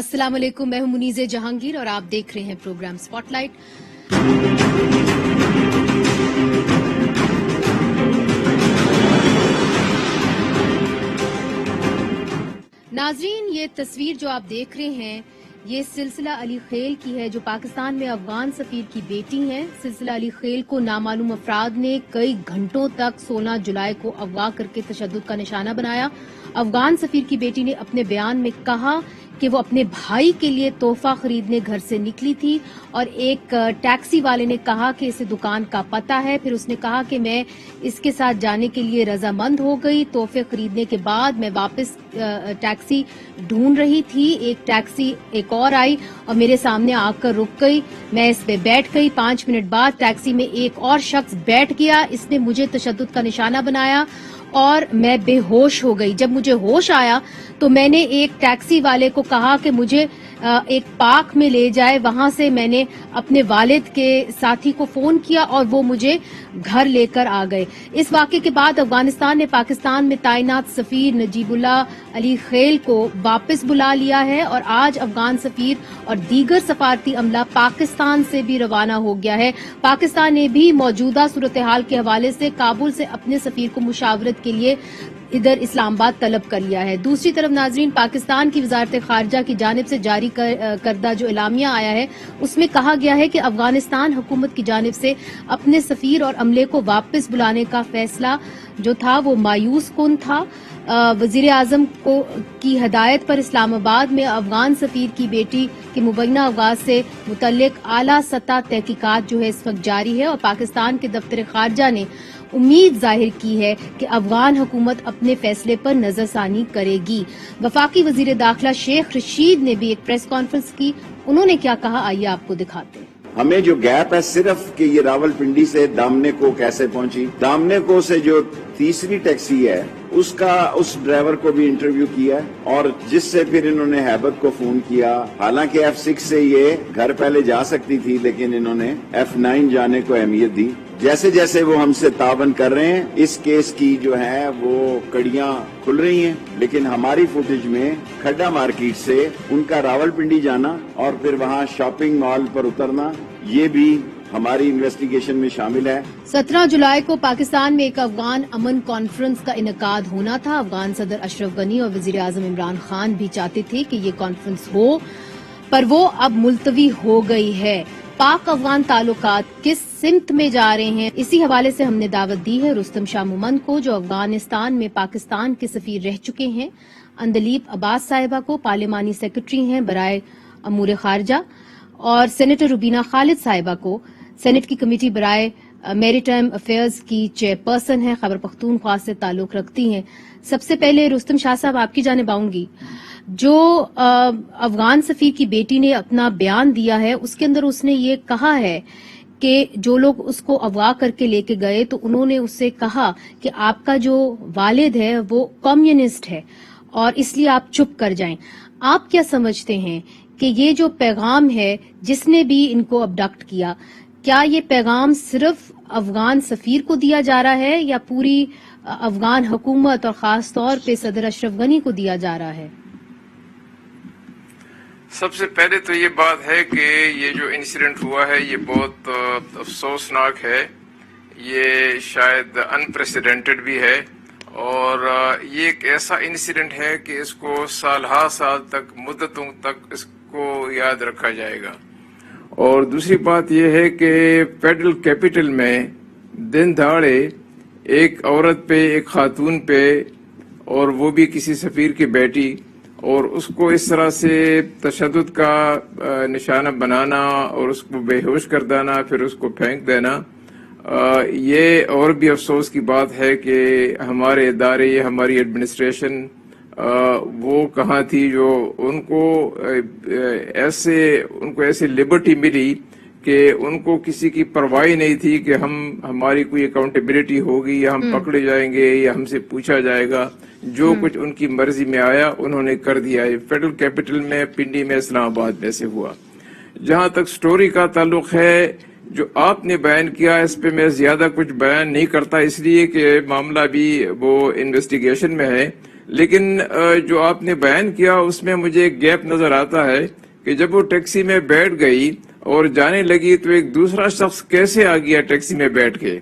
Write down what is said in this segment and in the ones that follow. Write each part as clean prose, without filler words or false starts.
السلام علیکم، میں ہوں منیز جہانگیر اور آپ دیکھ رہے ہیں پروگرام سپاٹ لائٹ۔ ناظرین، یہ تصویر جو آپ دیکھ رہے ہیں یہ سلسلہ علی خیل کی ہے، جو پاکستان میں افغان سفیر کی بیٹی ہیں۔ سلسلہ علی خیل کو نامعلوم افراد نے کئی گھنٹوں تک 16 جولائی کو اغوا کر کے تشدد کا نشانہ بنایا۔ افغان سفیر کی بیٹی نے اپنے بیان میں کہا کہ وہ اپنے بھائی کے لیے تحفہ خریدنے گھر سے نکلی تھی اور ایک ٹیکسی والے نے کہا کہ اسے دکان کا پتہ ہے، پھر اس نے کہا کہ میں اس کے ساتھ جانے کے لیے رضامند ہو گئی۔ تحفے خریدنے کے بعد میں واپس ٹیکسی ڈھونڈ رہی تھی، ایک ٹیکسی ایک اور آئی اور میرے سامنے آ کر رک گئی، میں اس پہ بیٹھ گئی۔ 5 منٹ بعد ٹیکسی میں ایک اور شخص بیٹھ گیا، اس نے مجھے تشدد کا نشانہ بنایا اور میں بے ہوش ہو گئی۔ جب مجھے ہوش آیا تو میں نے ایک ٹیکسی والے کو کہا کہ مجھے ایک پارک میں لے جائے، وہاں سے میں نے اپنے والد کے ساتھی کو فون کیا اور وہ مجھے گھر لے کر آ گئے۔ اس واقعے کے بعد افغانستان نے پاکستان میں تعینات سفیر نجیب اللہ علی خیل کو واپس بلا لیا ہے اور آج افغان سفیر اور دیگر سفارتی عملہ پاکستان سے بھی روانہ ہو گیا ہے۔ پاکستان نے بھی موجودہ صورتحال کے حوالے سے کابل سے اپنے سفیر کو مشاورت کے لیے ادھر اسلام آباد طلب کر لیا ہے۔ دوسری طرف ناظرین، پاکستان کی وزارت خارجہ کی جانب سے جاری کردہ جو اعلامیہ آیا ہے اس میں کہا گیا ہے کہ افغانستان حکومت کی جانب سے اپنے سفیر اور عملے کو واپس بلانے کا فیصلہ جو تھا وہ مایوس کن تھا۔ وزیر اعظم کی ہدایت پر اسلام آباد میں افغان سفیر کی بیٹی کے مبینہ اغوا سے متعلق اعلیٰ سطح تحقیقات جو ہے اس وقت جاری ہے اور پاکستان کے دفتر خارجہ نے امید ظاہر کی ہے کہ افغان حکومت اپنے فیصلے پر نظر ثانی کرے گی۔ وفاقی وزیر داخلہ شیخ رشید نے بھی ایک پریس کانفرنس کی، انہوں نے کیا کہا آئیے آپ کو دکھاتے ہیں۔ ہمیں جو گیپ ہے صرف کہ یہ راول پنڈی سے دامنے کو کیسے پہنچی، دامنے کو سے جو تیسری ٹیکسی ہے اس ڈرائیور کو بھی انٹرویو کیا اور جس سے پھر انہوں نے ہیبت کو فون کیا۔ حالانکہ F6 سے یہ گھر پہلے جا سکتی تھی لیکن انہوں نے F9 جانے کو اہمیت دی۔ جیسے جیسے وہ ہم سے تعاون کر رہے ہیں اس کیس کی جو ہے وہ کڑیاں کھل رہی ہیں، لیکن ہماری فوٹیج میں کھڈا مارکیٹ سے ان کا راول پنڈی جانا اور پھر وہاں شاپنگ مال پر اترنا یہ بھی ہماری انویسٹیگیشن میں شامل ہے۔ 17 جولائی کو پاکستان میں ایک افغان امن کانفرنس کا انعقاد ہونا تھا۔ افغان صدر اشرف غنی اور وزیر اعظم عمران خان بھی چاہتے تھے کہ یہ کانفرنس ہو، پر وہ اب ملتوی ہو گئی ہے۔ پاک افغان تعلقات کس سمت میں جا رہے ہیں، اسی حوالے سے ہم نے دعوت دی ہے رستم شاہ مومند کو جو افغانستان میں پاکستان کے سفیر رہ چکے ہیں، اندلیب عباس صاحبہ کو پارلیمانی سیکرٹری ہیں برائے امور خارجہ، اور سینیٹر روبینہ خالد صاحبہ کو سینٹ کی کمیٹی برائے میری ٹائم افیئرز کی چیئرپرسن ہیں، خیبر پختونخوا سے تعلق رکھتی ہیں۔ سب سے پہلے رستم شاہ صاحب آپ کی جانب آؤں گی۔ جو افغان سفیر کی بیٹی نے اپنا بیان دیا ہے اس کے اندر اس نے یہ کہا ہے کہ جو لوگ اس کو اغوا کر کے لے کے گئے تو انہوں نے اس سے کہا کہ آپ کا جو والد ہے وہ کمیونسٹ ہے اور اس لیے آپ چپ کر جائیں۔ آپ کیا سمجھتے ہیں کہ یہ جو پیغام ہے جس نے بھی ان کو ابڈکٹ کیا، کیا یہ پیغام صرف افغان سفیر کو دیا جا رہا ہے یا پوری افغان حکومت اور خاص طور پہ صدر اشرف غنی کو دیا جا رہا ہے؟ سب سے پہلے تو یہ بات ہے کہ یہ جو انسیڈنٹ ہوا ہے یہ بہت افسوسناک ہے، یہ شاید انپریسیڈنٹڈ بھی ہے اور یہ ایک ایسا انسیڈنٹ ہے کہ اس کو سال ہا سال تک مدتوں تک اس کو یاد رکھا جائے گا۔ اور دوسری بات یہ ہے کہ فیڈرل کیپٹل میں دن دہاڑے ایک عورت پہ، ایک خاتون پہ، اور وہ بھی کسی سفیر کی بیٹی، اور اس کو اس طرح سے تشدد کا نشانہ بنانا اور اس کو بے ہوش کر دینا پھر اس کو پھینک دینا، یہ اور بھی افسوس کی بات ہے کہ ہمارے ادارے، ہماری ایڈمنسٹریشن وہ کہاں تھی جو ان کو ایسے لبرٹی ملی کہ ان کو کسی کی پرواہ نہیں تھی کہ ہماری کوئی اکاؤنٹیبلٹی ہوگی یا ہم پکڑے جائیں گے یا ہم سے پوچھا جائے گا۔ جو کچھ ان کی مرضی میں آیا انہوں نے کر دیا۔ فیڈرل کیپٹل میں، پنڈی میں، اسلام آباد میں سے ہوا۔ جہاں تک سٹوری کا تعلق ہے، جو آپ نے بیان کیا اس پہ میں زیادہ کچھ بیان نہیں کرتا، اس لیے کہ معاملہ بھی وہ انویسٹیگیشن میں ہے، لیکن جو آپ نے بیان کیا اس میں مجھے ایک گیپ نظر آتا ہے کہ جب وہ ٹیکسی میں بیٹھ گئی اور جانے لگی تو ایک دوسرا شخص کیسے آ گیا ٹیکسی میں بیٹھ کے،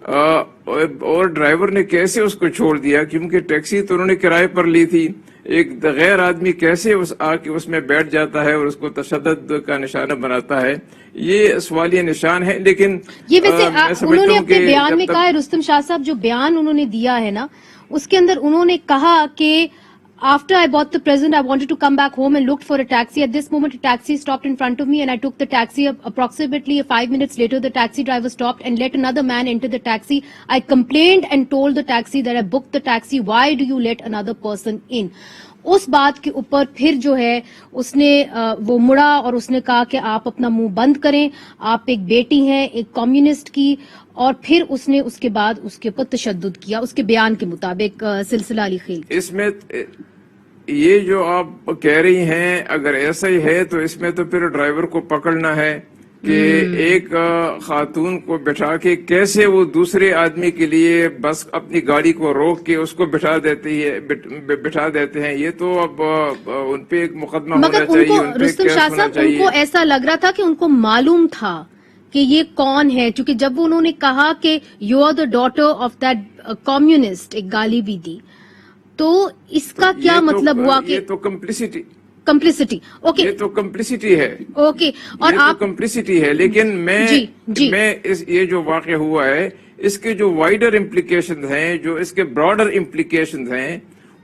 اور ڈرائیور نے کیسے اس کو چھوڑ دیا، کیونکہ ٹیکسی تو انہوں نے کرائے پر لی تھی، ایک غیر آدمی کیسے آ کے اس میں بیٹھ جاتا ہے اور اس کو تشدد کا نشانہ بناتا ہے، یہ سوالیہ نشان ہے. لیکن یہ ویسے انہوں نے اپنے بیان میں کہا ہے، رستم شاہ صاحب جو بیان انہوں نے دیا ہے نا اس کے اندر انہوں نے کہا کہ after I bought the present, I wanted to come back home and looked for a taxi. At this moment, a taxi stopped in front of me and I took the taxi. Approximately 5 minutes later, the taxi driver stopped and let another man enter the taxi. I complained and told the taxi that I booked the taxi. Why do you let another person in? اس بات کے اوپر پھر جو ہے اس نے وہ مڑا اور اس نے کہا کہ آپ اپنا منہ بند کریں، آپ ایک بیٹی ہیں ایک کمیونسٹ کی، اور پھر اس نے اس کے بعد اس کے اوپر تشدد کیا اس کے بیان کے مطابق. سلسلہ علی خیل اس میں یہ جو آپ کہہ رہی ہیں اگر ایسا ہی ہے تو اس میں تو پھر ڈرائیور کو پکڑنا ہے کہ ایک خاتون کو بٹھا کے کیسے وہ دوسرے آدمی کے لیے بس اپنی گاڑی کو روک کے اس کو بٹھا دیتے ہیں. یہ تو اب ان پہ ایک مقدمہ ہونا چاہیے. مگر رستم شاہ صاحب ان کو ایسا لگ رہا تھا کہ ان کو معلوم تھا کہ یہ کون ہے، چونکہ جب انہوں نے کہا کہ you are the daughter of that communist, ایک گالی بھی دی، تو اس کا کیا مطلب ہوا کہ یہ تو کمپلیسٹی اوکے، یہ تو کمپلیسٹی ہے، اوکے، اور آپ کمپلیسٹی ہے. لیکن میں یہ جو واقع ہوا ہے اس کے جو وائڈر امپلیکیشن ہیں، جو اس کے براڈر امپلیکیشن ہیں،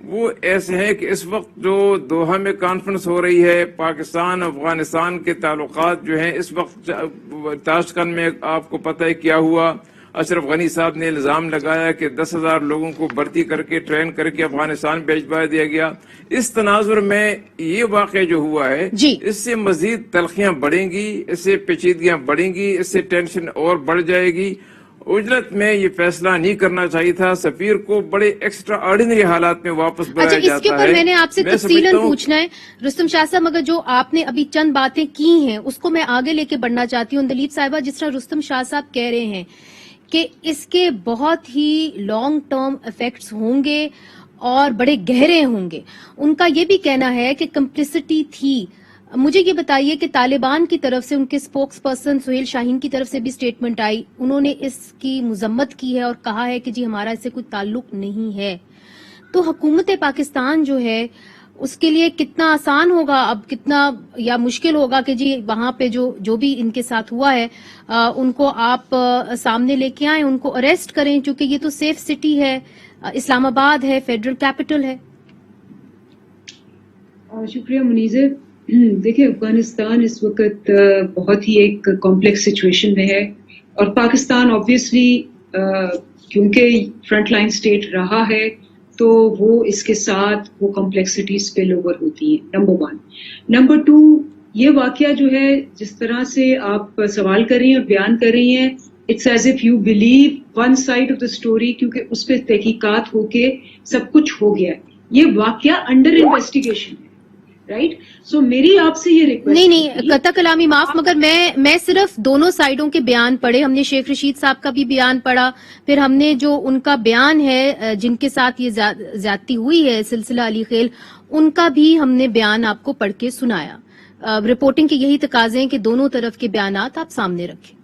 وہ ایسے ہیں کہ اس وقت جو دوحہ میں کانفرنس ہو رہی ہے، پاکستان افغانستان کے تعلقات جو ہیں اس وقت تاشقند میں آپ کو پتہ ہے کیا ہوا. اشرف غنی صاحب نے الزام لگایا کہ 10,000 لوگوں کو بھرتی کر کے ٹرین کر کے افغانستان بھیجوا دیا گیا. اس تناظر میں یہ واقعہ جو ہوا ہے اس سے مزید تلخیاں بڑھیں گی، اس سے پیچیدگیاں بڑھیں گی، اس سے ٹینشن اور بڑھ جائے گی. اجلت میں یہ فیصلہ نہیں کرنا چاہیے تھا، سفیر کو بڑے ایکسٹرا آرڈینری حالات میں واپس بلایا جاتا ہے. اس کے اوپر میں نے آپ سے تفصیلاً پوچھنا ہے رستم شاہ صاحب، مگر جو آپ نے ابھی چند باتیں کی ہیں اس کو میں آگے لے کے بڑھنا چاہتی ہوں. دلیپ صاحبہ، جس طرح رستم شاہ صاحب کہہ رہے ہیں کہ اس کے بہت ہی لانگ ٹرم ایفیکٹس ہوں گے اور بڑے گہرے ہوں گے، ان کا یہ بھی کہنا ہے کہ کمپلیسٹی تھی. مجھے یہ بتائیے کہ طالبان کی طرف سے ان کے اسپوکس پرسن سہیل شاہین کی طرف سے بھی سٹیٹمنٹ آئی، انہوں نے اس کی مذمت کی ہے اور کہا ہے کہ جی ہمارا اس سے کوئی تعلق نہیں ہے. تو حکومت پاکستان جو ہے اس کے لیے کتنا آسان ہوگا اب، کتنا یا مشکل ہوگا کہ جی وہاں پہ جو بھی ان کے ساتھ ہوا ہے ان کو آپ سامنے لے کے آئیں، ان کو اریسٹ کریں، چونکہ یہ تو سیف سٹی ہے، اسلام آباد ہے، فیڈرل کیپٹل ہے. شکریہ منیزر. دیکھیں، افغانستان اس وقت بہت ہی ایک کمپلیکس سچویشن میں ہے، اور پاکستان آبویسلی کیونکہ فرنٹ لائن سٹیٹ رہا ہے تو وہ اس کے ساتھ وہ کمپلیکسٹی اسپل اوور ہوتی ہیں. نمبر 1. نمبر 2، یہ واقعہ جو ہے جس طرح سے آپ سوال کر رہی ہیں اور بیان کر رہی ہیں، it's as if you believe one side of the story, کیونکہ اس پہ تحقیقات ہو کے سب کچھ ہو گیا ہے. یہ واقعہ انڈر انویسٹیگیشن ہے، رائٹ؟ سو میری آپ سے یہ ریکویسٹ نہیں قطع کلامی معاف، مگر میں صرف دونوں سائڈوں کے بیان پڑھے. ہم نے شیخ رشید صاحب کا بھی بیان پڑھا، پھر ہم نے جو ان کا بیان ہے جن کے ساتھ یہ زیادتی ہوئی ہے سلسلہ علی خیل، ان کا بھی ہم نے بیان آپ کو پڑھ کے سنایا. رپورٹنگ کے یہی تقاضے ہیں کہ دونوں طرف کے بیانات آپ سامنے رکھیں.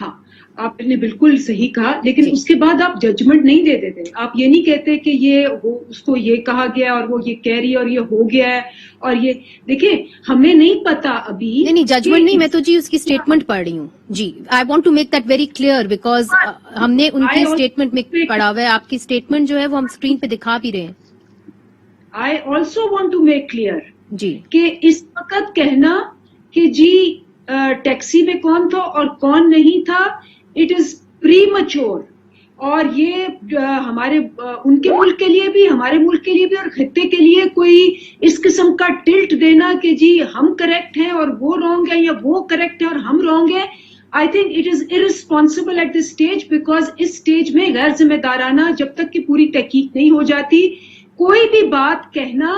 ہاں، آپ نے بالکل صحیح کہا، لیکن اس کے بعد آپ ججمنٹ نہیں دے دیتے. آپ یہ نہیں کہتے کہ یہ اس کو یہ کہا گیا اور وہ یہ کہہ رہی ہے اور یہ ہو گیا ہے، اور یہ دیکھیں ہمیں نہیں پتا ابھی. نہیں ججمنٹ نہیں، میں تو جی اس کی اسٹیٹمنٹ پڑھ رہی ہوں. جی I want to make that very clear, because ہم نے ان کی اسٹیٹمنٹ میں پڑھا ہوا ہے. آپ کی اسٹیٹمنٹ جو ہے وہ ہم اسکرین پہ دکھا بھی رہے ہیں. I also want to make clear جی کہ اس وقت کہنا کہ جی ٹیکسی میں کون تھا اور کون نہیں تھا، اٹ از پری میچور. اور یہ ہمارے ان کے ملک کے لیے بھی، ہمارے ملک کے لیے بھی، اور خطے کے لیے کوئی اس قسم کا ٹلٹ دینا کہ جی ہم کریکٹ ہیں اور وہ رانگ ہے، یا وہ کریکٹ ہے اور ہم رانگ ہیں، I think it is irresponsible at this stage. Because اس اسٹیج میں غیر ذمہ دارانہ، جب تک کہ پوری تحقیق نہیں ہو جاتی، کوئی بھی بات کہنا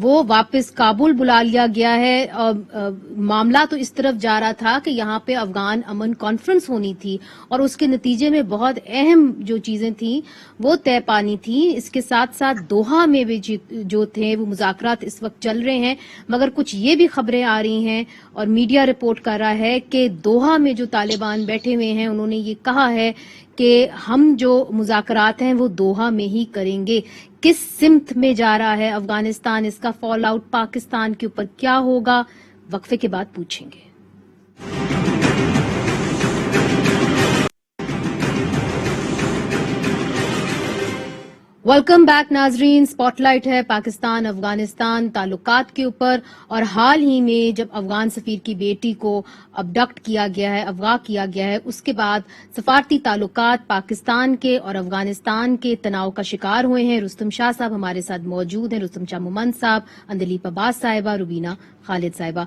وہ واپس کابل بلا لیا گیا ہے. معاملہ تو اس طرف جا رہا تھا کہ یہاں پہ افغان امن کانفرنس ہونی تھی اور اس کے نتیجے میں بہت اہم جو چیزیں تھیں وہ طے پانی تھیں. اس کے ساتھ ساتھ دوحہ میں بھی جو تھے وہ مذاکرات اس وقت چل رہے ہیں, مگر کچھ یہ بھی خبریں آ رہی ہیں اور میڈیا رپورٹ کر رہا ہے کہ دوحہ میں جو طالبان بیٹھے ہوئے ہیں انہوں نے یہ کہا ہے کہ ہم جو مذاکرات ہیں وہ دوحہ میں ہی کریں گے. کس سمت میں جا رہا ہے افغانستان, اس کا فال آؤٹ پاکستان کے اوپر کیا ہوگا, وقفے کے بعد پوچھیں گے. ویلکم بیک ناظرین. اسپاٹ لائٹ ہے پاکستان افغانستان تعلقات کے اوپر, اور حال ہی میں جب افغان سفیر کی بیٹی کو ابڈکٹ کیا گیا ہے, اغوا کیا گیا ہے, اس کے بعد سفارتی تعلقات پاکستان کے اور افغانستان کے تناؤ کا شکار ہوئے ہیں. رستم شاہ صاحب ہمارے ساتھ موجود ہیں, رستم شاہ مومند صاحب, اندلیپ عباس صاحبہ, روبینہ خالد صاحبہ.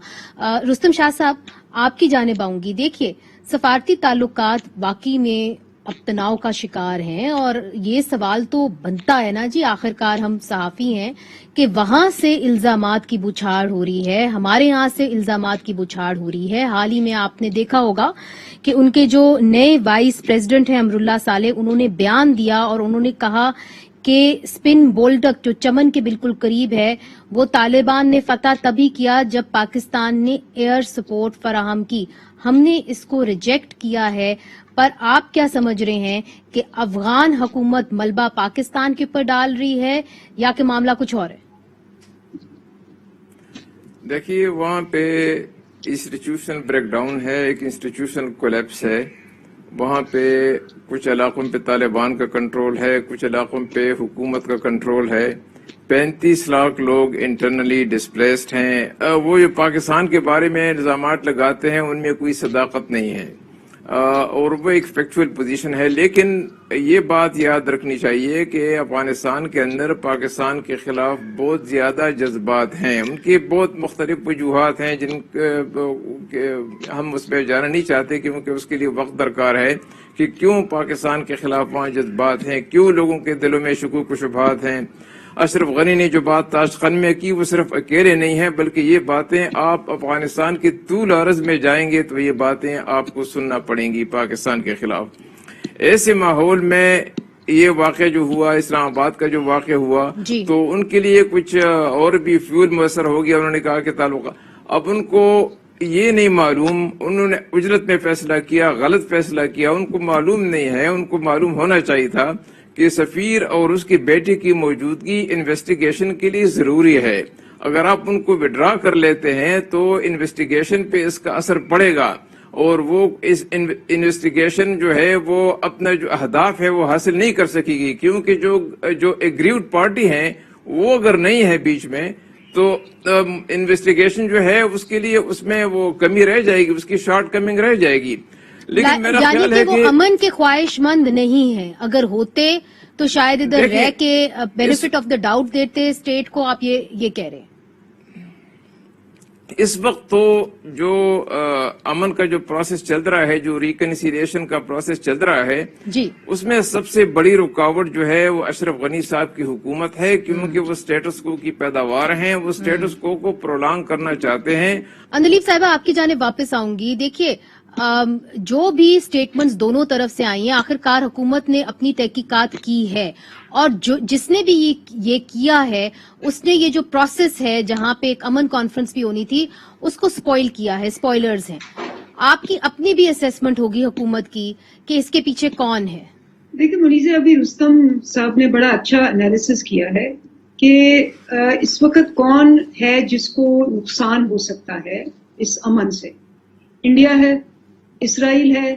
رستم شاہ صاحب آپ کی جانب آؤں گی. دیکھیے سفارتی تعلقات واقعی میں اب تناؤ کا شکار ہیں, اور یہ سوال تو بنتا ہے نا جی, آخرکار ہم صحافی ہیں, کہ وہاں سے الزامات کی بچھاڑ ہو رہی ہے, ہمارے یہاں سے الزامات کی بچھاڑ ہو رہی ہے. حال ہی میں آپ نے دیکھا ہوگا کہ ان کے جو نئے وائس پریزیڈنٹ ہیں امراللہ صالح, انہوں نے بیان دیا اور انہوں نے کہا کہ سپن بولڈک جو چمن کے بالکل قریب ہے وہ طالبان نے فتح تبھی کیا جب پاکستان نے ایئر سپورٹ فراہم کی. ہم نے اس کو ریجیکٹ کیا ہے, پر آپ کیا سمجھ رہے ہیں کہ افغان حکومت ملبہ پاکستان کے اوپر ڈال رہی ہے یا کہ معاملہ کچھ اور ہے؟ دیکھیے وہاں پہ انسٹیٹیوشنل بریک ڈاؤن ہے, ایک انسٹیٹیوشنل کولیپس ہے. وہاں پہ کچھ علاقوں پہ طالبان کا کنٹرول ہے, کچھ علاقوں پہ حکومت کا کنٹرول ہے. 35 لاکھ لوگ انٹرنلی ڈسپلیسڈ ہیں. وہ جو پاکستان کے بارے میں الزامات لگاتے ہیں ان میں کوئی صداقت نہیں ہے, اور وہ ایک فیکچوئل پوزیشن ہے. لیکن یہ بات یاد رکھنی چاہیے کہ افغانستان کے اندر پاکستان کے خلاف بہت زیادہ جذبات ہیں, ان کی بہت مختلف وجوہات ہیں جن ہم اس پہ جانا نہیں چاہتے کیونکہ اس کے لیے وقت درکار ہے کہ کیوں پاکستان کے خلاف وہاں جذبات ہیں, کیوں لوگوں کے دلوں میں شکوک و شبہات ہیں. اشرف غنی نے جو بات تاشقند میں کی وہ صرف اکیلے نہیں ہیں, بلکہ یہ باتیں آپ افغانستان کے طول عرض میں جائیں گے تو یہ باتیں آپ کو سننا پڑیں گی پاکستان کے خلاف. ایسے ماحول میں یہ واقعہ جو ہوا, اسلام آباد کا جو واقعہ ہوا, تو ان کے لیے کچھ اور بھی فیول میسر ہو گیا. انہوں نے کہا کہ تعلق, اب ان کو یہ نہیں معلوم, انہوں نے اجلت میں فیصلہ کیا, غلط فیصلہ کیا. ان کو معلوم نہیں ہے, ان کو معلوم ہونا چاہیے تھا کہ سفیر اور اس کی بیٹی کی موجودگی انویسٹیگیشن کے لیے ضروری ہے. اگر آپ ان کو وڈرا کر لیتے ہیں تو انویسٹیگیشن پہ اس کا اثر پڑے گا, اور وہ اس انویسٹیگیشن جو ہے وہ اپنا جو اہداف ہے وہ حاصل نہیں کر سکے گی, کیونکہ جو ایگریوڈ پارٹی ہیں وہ اگر نہیں ہے بیچ میں تو انویسٹیگیشن جو ہے اس کے لیے اس میں وہ کمی رہ جائے گی, اس کی شارٹ کمنگ رہ جائے گی. لیکن میرا خیال ہے کہ وہ امن کے خواہش مند نہیں ہیں. اگر ہوتے تو شاید ادھر رہ کے بینیفٹ آف دا ڈاؤٹ دیتے اسٹیٹ کو, آپ یہ کہہ رہے ہیں. اس وقت تو جو امن کا جو پروسیس چل رہا ہے, جو ریکنسیلیشن کا پروسیس چل رہا ہے, جی, اس میں سب سے بڑی رکاوٹ جو ہے وہ اشرف غنی صاحب کی حکومت ہے, کیونکہ وہ سٹیٹس کو کی پیداوار ہیں, وہ سٹیٹس کو پرولانگ کرنا چاہتے ہیں. اندلیپ صاحبہ آپ کی جانب واپس آؤں گی. دیکھیے جو بھی سٹیٹمنٹس دونوں طرف سے آئی ہیں, آخرکار حکومت نے اپنی تحقیقات کی ہے, اور جس نے بھی یہ کیا ہے اس نے یہ جو پروسیس ہے جہاں پہ ایک امن کانفرنس بھی ہونی تھی اس کو سپوائل کیا ہے, سپوائلرز ہیں. آپ کی اپنی بھی اسیسمنٹ ہوگی حکومت کی کہ اس کے پیچھے کون ہے؟ دیکھیں منیزہ, ابھی رستم صاحب نے بڑا اچھا انالیسس کیا ہے کہ اس وقت کون ہے جس کو نقصان ہو سکتا ہے اس امن سے. انڈیا ہے, اسرائیل ہے,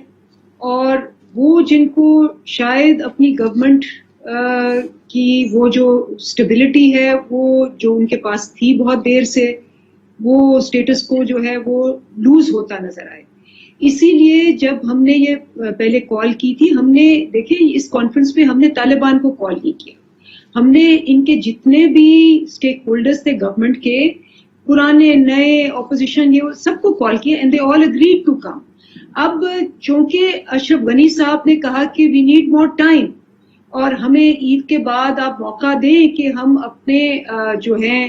اور وہ جن کو شاید اپنی گورنمنٹ کی وہ جو سٹیبلٹی ہے وہ جو ان کے پاس تھی بہت دیر سے, وہ سٹیٹس کو جو ہے وہ لوز ہوتا نظر آئے. اسی لیے جب ہم نے یہ پہلے کال کی تھی, ہم نے دیکھیں اس کانفرنس پہ ہم نے طالبان کو کال نہیں کیا, ہم نے ان کے جتنے بھی اسٹیک ہولڈرز تھے گورنمنٹ کے, پرانے نئے اپوزیشن, یہ سب کو کال کیا, and they all agreed to come. اب چونکہ اشرف غنی صاحب نے کہا کہ وی نیڈ مور ٹائم, اور ہمیں عید کے بعد آپ موقع دیں کہ ہم اپنے جو ہیں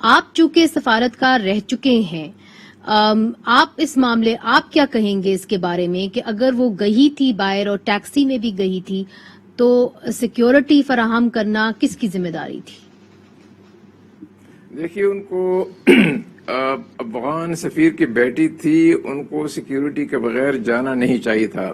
آپ چونکہ سفارتکار رہ چکے ہیں، آپ اس معاملے آپ کیا کہیں گے اس کے بارے میں کہ اگر وہ گئی تھی باہر اور ٹیکسی میں بھی گئی تھی تو سیکیورٹی فراہم کرنا کس کی ذمہ داری تھی؟ دیکھیے، ان کو افغان سفیر کی بیٹی تھی، ان کو سیکیورٹی کے بغیر جانا نہیں چاہیے تھا،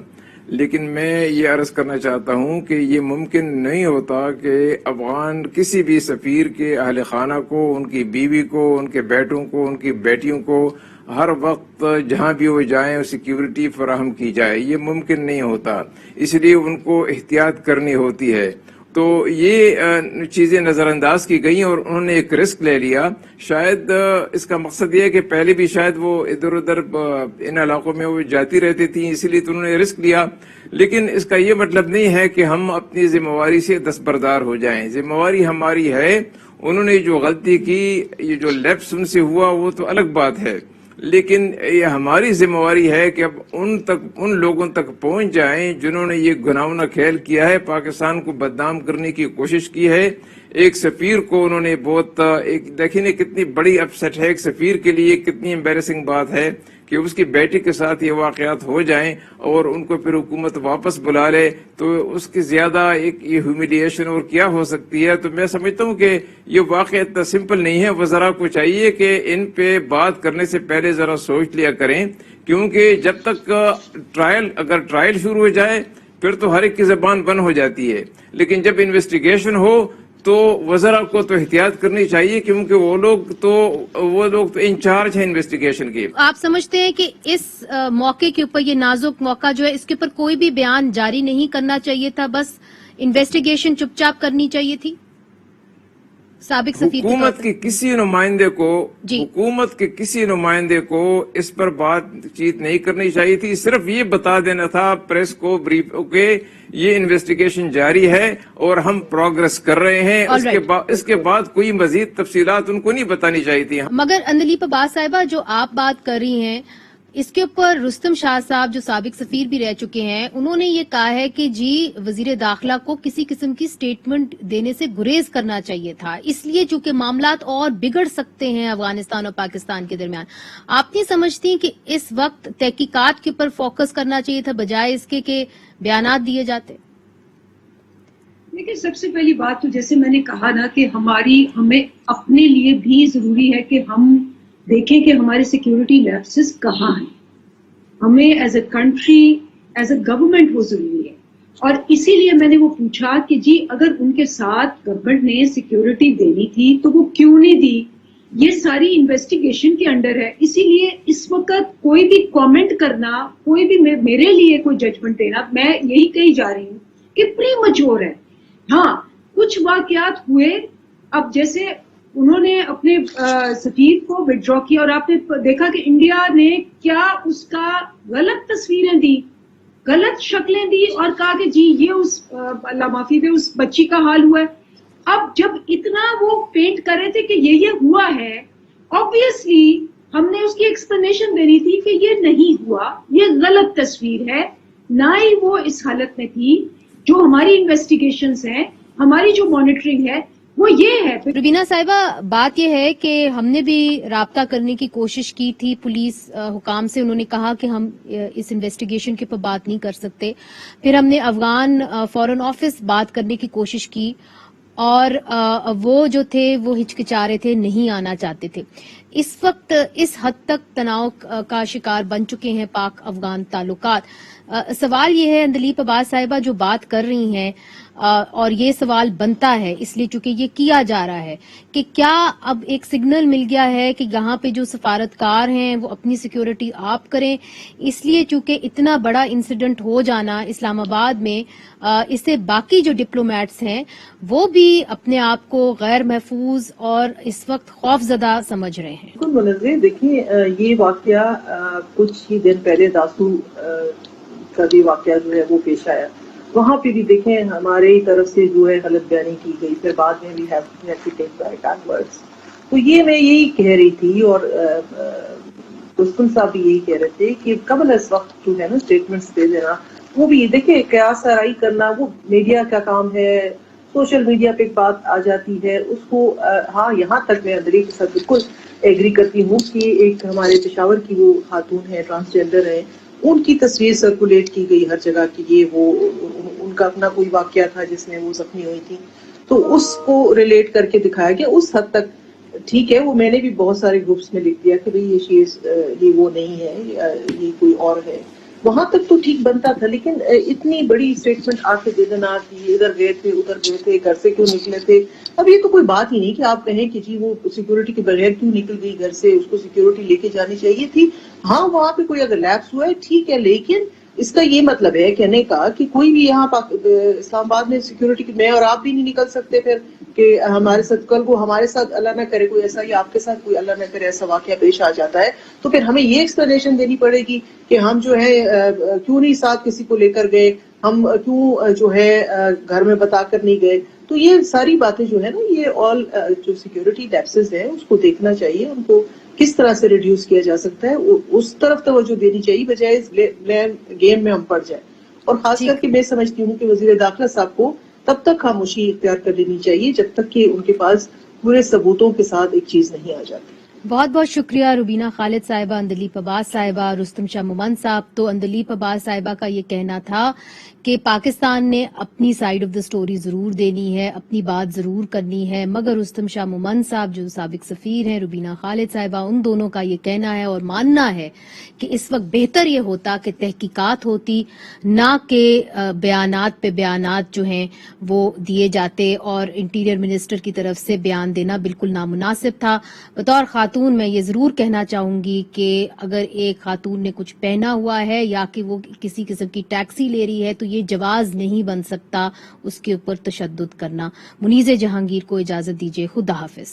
لیکن میں یہ عرض کرنا چاہتا ہوں کہ یہ ممکن نہیں ہوتا کہ افغان کسی بھی سفیر کے اہل خانہ کو، ان کی بیوی کو، ان کے بیٹوں کو، ان کی بیٹیوں کو ہر وقت جہاں بھی وہ جائیں سیکیورٹی فراہم کی جائے، یہ ممکن نہیں ہوتا، اس لیے ان کو احتیاط کرنی ہوتی ہے۔ تو یہ چیزیں نظر انداز کی گئیں اور انہوں نے ایک رسک لے لیا۔ شاید اس کا مقصد یہ ہے کہ پہلے بھی شاید وہ ادھر ادھر ان علاقوں میں وہ جاتی رہتی تھیں، اسی لیے تو انہوں نے رسک لیا، لیکن اس کا یہ مطلب نہیں ہے کہ ہم اپنی ذمہ واری سے دستبردار ہو جائیں۔ ذمہ واری ہماری ہے، انہوں نے جو غلطی کی، یہ جو لیپس ان سے ہوا وہ تو الگ بات ہے، لیکن یہ ہماری ذمہ واری ہے کہ اب ان لوگوں تک پہنچ جائیں جنہوں نے یہ گناہونہ کھیل کیا ہے، پاکستان کو بدنام کرنے کی کوشش کی ہے۔ ایک سفیر کو انہوں نے بہت دیکھیں کتنی بڑی اپسیٹ ہے ایک سفیر کے لیے، کتنی امبیرسنگ بات ہے کہ اس کی بیٹی کے ساتھ یہ واقعات ہو جائیں اور ان کو پھر حکومت واپس بلا لے، تو اس کی زیادہ ایک یہ ہیومیلیشن اور کیا ہو سکتی ہے۔ تو میں سمجھتا ہوں کہ یہ واقعہ اتنا سمپل نہیں ہے، وزراء کو چاہیے کہ ان پہ بات کرنے سے پہلے ذرا سوچ لیا کریں، کیونکہ جب تک اگر ٹرائل شروع ہو جائے پھر تو ہر ایک کی زبان بند ہو جاتی ہے، لیکن جب انویسٹیگیشن ہو تو وزراء کو تو احتیاط کرنی چاہیے، کیونکہ وہ لوگ تو انچارج ہیں انویسٹیگیشن کے۔ آپ سمجھتے ہیں کہ اس موقع کے اوپر، یہ نازک موقع جو ہے، اس کے اوپر کوئی بھی بیان جاری نہیں کرنا چاہیے تھا، بس انویسٹیگیشن چپ چاپ کرنی چاہیے تھی سابق سفیر حکومت کے کسی نمائندے کو اس پر بات چیت نہیں کرنی چاہیے تھی، صرف یہ بتا دینا تھا پریس کو بریف کہ یہ انویسٹیگیشن جاری ہے اور ہم پروگرس کر رہے ہیں، اس کے بعد کوئی مزید تفصیلات ان کو نہیں بتانی چاہیے تھی۔ مگر اندلیپ عباس صاحبہ، جو آپ بات کر رہی ہیں اس کے اوپر رستم شاہ صاحب جو سابق سفیر بھی رہ چکے ہیں، انہوں نے یہ کہا ہے کہ جی وزیر داخلہ کو کسی قسم کی سٹیٹمنٹ دینے سے گریز کرنا چاہیے تھا، اس لیے چونکہ معاملات اور بگڑ سکتے ہیں افغانستان اور پاکستان کے درمیان۔ آپ نہیں سمجھتی کہ اس وقت تحقیقات کے اوپر فوکس کرنا چاہیے تھا بجائے اس کے کہ بیانات دیے جاتے؟ دیکھیں، سب سے پہلی بات تو جیسے میں نے کہا نا کہ ہمیں اپنے لیے بھی ضروری ہے کہ ہم دیکھیں کہ ہمارے سیکیورٹی لیپسز کہاں ہیں۔ ہمیں as a country, as a government وہ ضروری ہے، اور اسی لیے میں نے وہ پوچھا کہ جی اگر ان کے ساتھ گورنمنٹ نے سیکیورٹی دینی تھی تو وہ کیوں نہیں دی؟ یہ ساری انویسٹیگیشن کے انڈر ہے، اسی لیے اس وقت کوئی بھی کامنٹ کرنا، کوئی بھی میرے لیے کوئی ججمنٹ دینا، میں یہی کہی جا رہی ہوں کہ پری میچور ہے۔ ہاں، کچھ واقعات ہوئے، اب جیسے انہوں نے اپنے سفیر کو وڈرا کیا اور آپ نے دیکھا کہ انڈیا نے کیا اس کا غلط تصویریں دی، غلط شکلیں دی اور کہا کہ جی یہ اس اللہ معافی دے اس بچی کا حال ہوا ہے۔ اب جب اتنا وہ پینٹ کر رہے تھے کہ یہ ہوا ہے، obviously ہم نے اس کی ایکسپلینیشن دینی تھی کہ یہ نہیں ہوا، یہ غلط تصویر ہے، نہ ہی وہ اس حالت میں تھی۔ جو ہماری انویسٹیگیشنز ہیں، ہماری جو مانیٹرنگ ہے وہ یہ ہے۔ روبینہ صاحبہ، بات یہ ہے کہ ہم نے بھی رابطہ کرنے کی کوشش کی تھی پولیس حکام سے، انہوں نے کہا کہ ہم اس انویسٹیگیشن کے اوپر بات نہیں کر سکتے۔ پھر ہم نے افغان فارن آفس بات کرنے کی کوشش کی اور وہ جو تھے وہ ہچکچا رہے تھے، نہیں آنا چاہتے تھے۔ اس وقت اس حد تک تناؤ کا شکار بن چکے ہیں پاک افغان تعلقات۔ سوال یہ ہے اندلیپ عباس صاحبہ جو بات کر رہی ہیں، اور یہ سوال بنتا ہے اس لیے چونکہ یہ کیا جا رہا ہے کہ کیا اب ایک سگنل مل گیا ہے کہ یہاں پہ جو سفارتکار ہیں وہ اپنی سیکیورٹی آپ کریں، اس لیے چونکہ اتنا بڑا انسیڈنٹ ہو جانا اسلام آباد میں، اس سے باقی جو ڈپلومیٹس ہیں وہ بھی اپنے آپ کو غیر محفوظ اور اس وقت خوف زدہ سمجھ رہے ہیں۔ بالکل منظر، دیکھیے یہ واقعہ کچھ ہی دن پہلے داسو کا بھی واقعہ جو ہے وہ پیش آیا، وہاں پہ بھی دیکھیں ہماری طرف سے جو ہے غلط بیانی کی گئی، پھر بعد میں بھی تو یہ میں یہی کہہ رہی تھی اور رستم صاحب بھی یہی کہہ رہے تھے کہ قبل اس وقت جو ہے نا اسٹیٹمنٹس دے دینا، وہ بھی دیکھیں قیاس آرائی کرنا وہ میڈیا کا کام ہے، سوشل میڈیا پہ ایک بات آ جاتی ہے اس کو ہاں یہاں تک میں اندری کے ساتھ بالکل ایگری کرتی ہوں کہ ایک ہمارے پشاور کی وہ خاتون ہے ٹرانسجینڈر ہے ان کی تصویر سرکولیٹ کی گئی ہر جگہ کہ یہ وہ ان کا اپنا کوئی واقعہ تھا جس میں وہ زخمی ہوئی تھی تو اس کو ریلیٹ کر کے دکھایا گیا اس حد تک ٹھیک ہے وہ میں نے بھی بہت سارے گروپس میں لکھ دیا کہ بھئی یہ وہ نہیں ہے یہ کوئی اور ہے وہاں تک تو ٹھیک بنتا تھا لیکن اتنی بڑی اسٹیٹمنٹ آ کے دے دینا کہ ادھر گئے تھے ادھر گئے تھے گھر سے کیوں نکلے تھے اب یہ تو کوئی بات ہی نہیں کہ آپ کہیں کہ جی وہ سیکورٹی کے بغیر کیوں نکل گئی گھر سے اس کو سیکورٹی لے کے جانی چاہیے تھی ہاں وہاں پہ کوئی اگر لیپس ہوا ہے ٹھیک ہے لیکن اس کا یہ مطلب ہے کہنے کا کہ کوئی بھی یہاں اسلام آباد میں سیکورٹی کی میں اور آپ بھی نہیں نکل سکتے پھر کہ ہمارے ساتھ کل کو ہمارے ساتھ اللہ نہ کرے کوئی ایسا یا آپ کے ساتھ کوئی اللہ نہ کرے ایسا واقعہ پیش آ جاتا ہے تو پھر ہمیں یہ ایکسپلینیشن دینی پڑے گی کہ ہم جو ہے کیوں نہیں ساتھ کسی کو لے کر گئے ہم کیوں جو ہے گھر میں بتا کر نہیں گئے تو یہ ساری باتیں جو ہے نا یہ آل جو سیکورٹی لیپسز ہے اس کو دیکھنا چاہیے ان کو کس طرح سے ریڈیوس کیا جا سکتا ہے اس طرف توجہ دینی چاہیے بجائے اس گیم میں ہم پڑ جائیں اور خاص کر کے میں سمجھتی ہوں کہ وزیر داخلہ صاحب کو تب تک خاموشی اختیار کر لینی چاہیے جب تک کہ ان کے پاس پورے ثبوتوں کے ساتھ ایک چیز نہیں آ جاتی بہت بہت شکریہ روبینہ خالد صاحبہ اندلیپ عباس صاحبہ رستم شاہ مومند صاحب تو اندلیپ عباس صاحبہ کا یہ کہنا تھا کہ پاکستان نے اپنی سائیڈ آف دا سٹوری ضرور دینی ہے اپنی بات ضرور کرنی ہے مگر رستم شاہ مومند صاحب جو سابق سفیر ہیں روبینہ خالد صاحبہ ان دونوں کا یہ کہنا ہے اور ماننا ہے کہ اس وقت بہتر یہ ہوتا کہ تحقیقات ہوتی نہ کہ بیانات پہ بیانات جو ہیں وہ دیے جاتے اور انٹیریئر منسٹر کی طرف سے بیان دینا بالکل نامناسب تھا بطور خاتون میں یہ ضرور کہنا چاہوں گی کہ اگر ایک خاتون نے کچھ پہنا ہوا ہے یا کہ وہ کسی قسم کی ٹیکسی لے رہی ہے تو یہ جواز نہیں بن سکتا اس کے اوپر تشدد کرنا منیز جہانگیر کو اجازت دیجیے خدا حافظ